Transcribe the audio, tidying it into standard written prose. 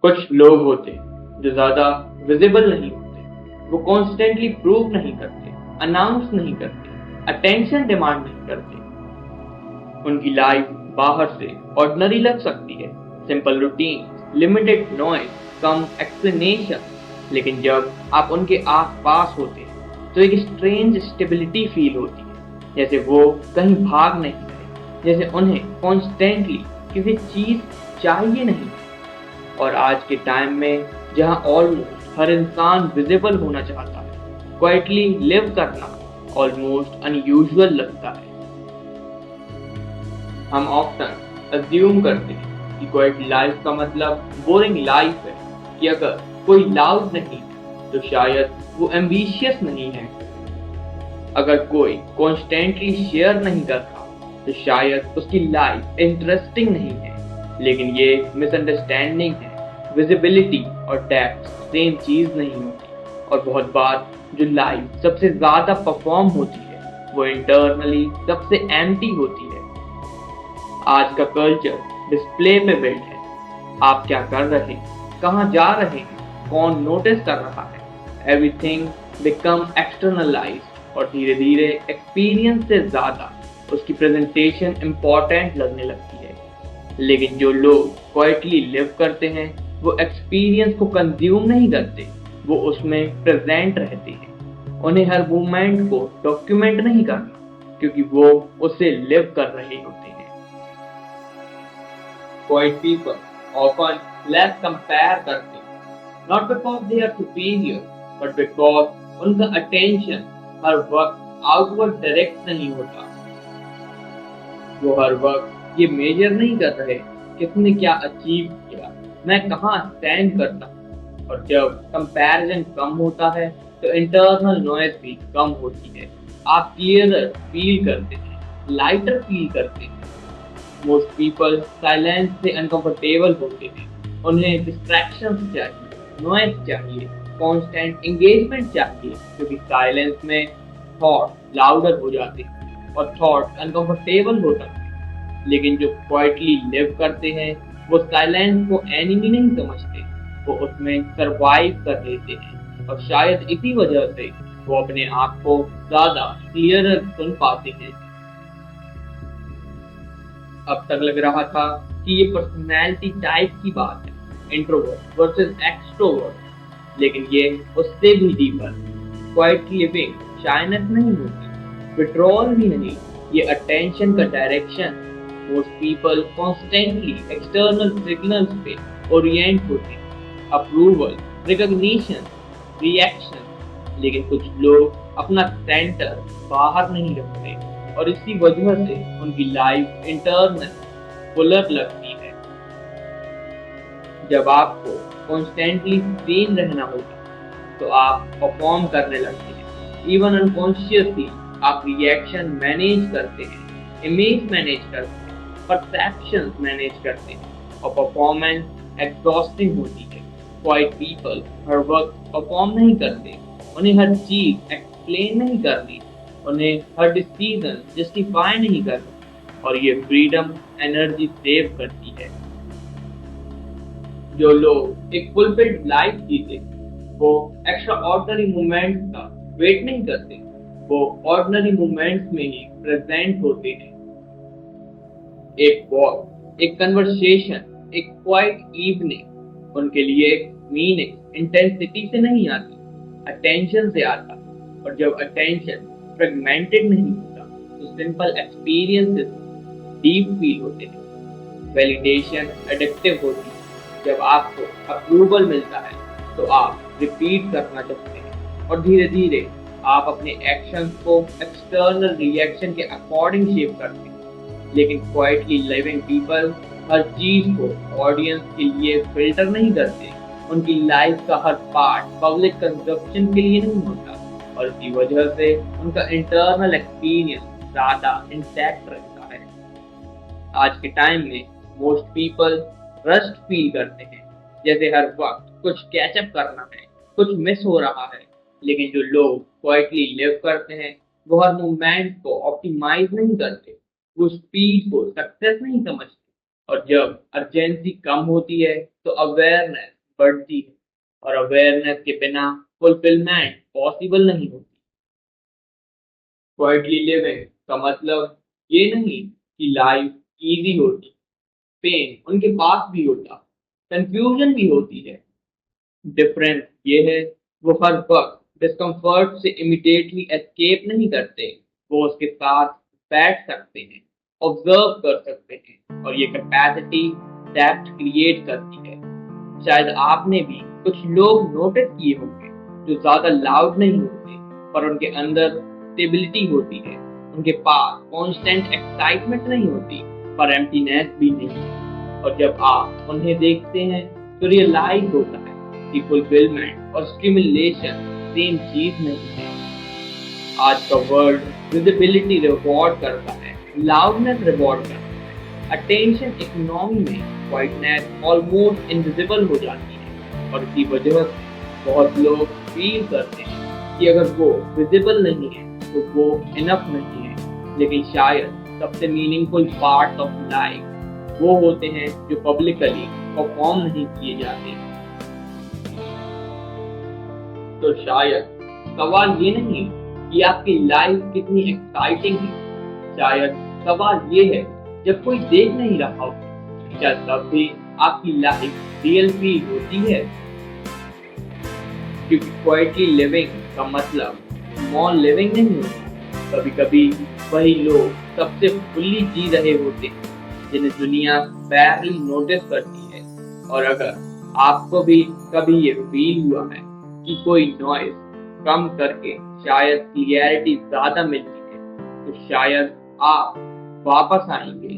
कुछ लोग होते जो ज्यादा विजिबल नहीं होते, वो कॉन्स्टेंटली प्रूव नहीं करते, अनाउंस नहीं करते, अटेंशन डिमांड नहीं करते। उनकी लाइफ बाहर से ऑर्डिनरी लग सकती है, सिंपल रूटीन, लिमिटेड नॉइज, कम एक्सप्लेनेशन, लेकिन जब आप उनके आस पास होते हैं तो एक स्ट्रेंज स्टेबिलिटी फील होती है, जैसे वो कहीं भाग नहीं रहे, जैसे उन्हें कॉन्स्टेंटली किसी चीज चाहिए नहीं। और आज के टाइम में जहां ऑलमोस्ट हर इंसान विजिबल होना चाहता है, क्वाइटली लिव करना ऑलमोस्ट अनयूजुअल लगता है। हम ऑफ्टन अज्यूम करते हैं कि क्वाइट लाइफ का मतलब बोरिंग लाइफ है, कि अगर कोई लाउड नहीं है तो शायद वो एम्बिशियस नहीं है, अगर कोई कॉन्स्टेंटली शेयर नहीं कर रहा तो शायद उसकी लाइफ इंटरेस्टिंग नहीं है। लेकिन ये मिसअंडरस्टैंडिंग है। विजिबिलिटी और डेप्थ सेम चीज नहीं होती, और बहुत बार जो लाइफ सबसे ज्यादा परफॉर्म होती है वो इंटरनली सबसे एम्प्टी होती है। आज का कल्चर डिस्प्ले पे बिल्ड है। आप क्या कर रहे हैं, कहाँ जा रहे हैं, कौन नोटिस कर रहा है, एवरीथिंग बिकम एक्सटर्नलाइज्ड, और धीरे धीरे एक्सपीरियंस से ज्यादा उसकी प्रेजेंटेशन इम्पोर्टेंट लगने लगती है। लेकिन जो लोग क्वाइटली लिव करते हैं वो एक्सपीरियंस को कंज्यूम नहीं करते, वो उसमें प्रेजेंट रहते हैं। उन्हें हर मूवमेंट को डॉक्यूमेंट नहीं करना, क्योंकि वो उसे लिव कर रहे होते हैं। Quiet people often less compare करते हैं, not because they are superior, but because उनका attention हर वक्त outward direct नहीं होता। वो हर वक्त ये मेजर नहीं कर रहे किसने क्या अचीव किया, मैं कहाँ स्टैंड करता हूँ। और जब कंपैरिजन कम होता है तो इंटरनल नॉइज भी कम होती है। आप क्लियरर फील करते हैं, लाइटर फील करते हैं। मोस्ट पीपल साइलेंस से अनकंफर्टेबल होते हैं। उन्हें डिस्ट्रैक्शन चाहिए, नॉइज चाहिए, कांस्टेंट एंगेजमेंट चाहिए, क्योंकि साइलेंस में थॉट लाउडर हो जाते हैं और थॉट अनकंफर्टेबल होता है। लेकिन जो क्वाइटली लिव करते हैं वो साइलेंस को एनिमी नहीं समझते, वो उसमें सरवाइव कर लेते हैं। और शायद इसी वजह से वो अपने आप को ज्यादा क्लियरर सुन पाते हैं। अब तक लग रहा था कि ये पर्सनैलिटी टाइप की बात है, इंट्रोवर्ट वर्सेस एक्सट्रोवर्ट, लेकिन ये उससे भी डीपर। क्वाइट लिविंग शाइनेस नहीं होती, विड्रॉल भी नहीं, ये अटेंशन का direction. Most people constantly external signals पे ओरिएंट होते हैं, अप्रूवल, रिकॉग्निशन, रिएक्शन। लेकिन कुछ लोग अपना सेंटर बाहर नहीं रखते, और इसी वजह से उनकी लाइफ इंटरनल पुलर लगती है। जब आपको कॉन्स्टेंटली सेम रहना होगा तो आप परफॉर्म करने लगते हैं। इवन अनकॉन्शियसली आप रिएक्शन मैनेज करते हैं, इमेज मैनेज करते हैं, परसेप्शंस मैनेज करते हैं, और परफॉर्मेंस एग्जॉस्टिंग होती है। क्वाइट पीपल हर वक्त परफॉर्म नहीं करते, उन्हें हर चीज एक्सप्लेन नहीं करनी, उन्हें हर डिसीजन जस्टिफाई नहीं करना, और ये फ्रीडम एनर्जी सेव करती है। जो लोग एक फुलफिल्ड लाइफ जीते वो एक्स्ट्रा ऑर्डिनरी मोमेंट्स का वेट नहीं करते, वो ऑर्डिनरी मोमेंट्स में ही प्रेजेंट होते हैं। एक वॉक, एक कन्वर्सेशन, एक क्वाइट इवनिंग उनके लिए मीनिंग इंटेंसिटी से नहीं आती, अटेंशन से आता। और जब अटेंशन फ्रेगमेंटेड नहीं होता तो सिंपल एक्सपीरियंसेस डीप फील होते हैं। वैलिडेशन एडिक्टिव होती है। जब आपको अप्रूवल मिलता है तो आप रिपीट करना चाहते हैं, और धीरे धीरे आप अपने एक्शंस को एक्सटर्नल रिएक्शन के अकॉर्डिंग शेप करते हैं। लेकिन क्वाइटली लिविंग पीपल हर चीज को ऑडियंस के लिए फिल्टर नहीं करते। उनकी लाइफ का हर पार्ट पब्लिक कंजप्शन के लिए नहीं होता, और इसी वजह से उनका इंटरनल एक्सपीरियंस ज्यादा इंटैक्ट रहता है। आज के टाइम में मोस्ट पीपल रस्ट फील करते हैं, जैसे हर वक्त कुछ कैचअप करना है, कुछ मिस हो रहा है। लेकिन जो लोग क्वाइटली लिव करते हैं वो हर मूवमेंट को ऑप्टिमाइज नहीं करते, वो स्पीड को सक्सेस नहीं समझते। और जब अर्जेंसी कम होती है तो अवेयरनेस बढ़ती है और अवेयरनेस के बिना फुलफिलमेंट पॉसिबल नहीं होती। क्वाइटली लिविंग का मतलब ये नहीं कि लाइफ इजी होती, पेन उनके पास भी होता, कंफ्यूजन भी होती है। डिफरेंस ये है, वो हर वक्त डिस्कम्फर्ट से इमिडिएटली एस्केप नहीं करते, वो उसके साथ बैठ सकते हैं, ऑब्जर्व कर सकते हैं, और ये कैपेसिटी डेप्थ क्रिएट करती है। शायद आपने भी कुछ लोग नोटिस किए होंगे जो ज्यादा लाउड नहीं होते, पर उनके अंदर स्टेबिलिटी होती है। उनके पास कांस्टेंट एक्साइटमेंट नहीं होती, पर एम्प्टीनेस भी नहीं। और जब आप उन्हें देखते हैं तो रियलाइज होता है कि फुलफिलमेंट और स्टिमुलेशन सेम चीज नहीं है। आज का वर्ल्ड विजिबिलिटी रिवॉर्ड करता है, लाउडनेस रिवॉर्ड करता है। अटेंशन इकोनॉमी में क्वाइटनेस ऑलमोस्ट इनविजिबल हो जाती है, और इसी वजह से बहुत लोग फील करते हैं कि अगर वो विजिबल नहीं है तो वो इनफ नहीं है। लेकिन शायद सबसे मीनिंगफुल पार्ट ऑफ लाइफ वो होते हैं जो पब्लिकली परफॉर्म नहीं किए जाते। तो शायद सवाल ये नहीं कि आपकी लाइफ कितनी एक्साइटिंग है, शायद सवाल ये है जब कोई देख नहीं रहा हो, क्या तब भी आपकी लाइफ रियल फील होती है? क्योंकि क्वाइटली लिविंग का मतलब स्मॉल लिविंग नहीं होता। कभी कभी वही लोग सबसे फुल्ली जी रहे होते हैं जिन्हें दुनिया बैरली नोटिस करती है। और अगर आपको भी कभी ये फील हुआ है कि कोई नॉइज कम करके शायद क्लियरिटी ज्यादा मिलती है, तो शायद आप वापस आएंगे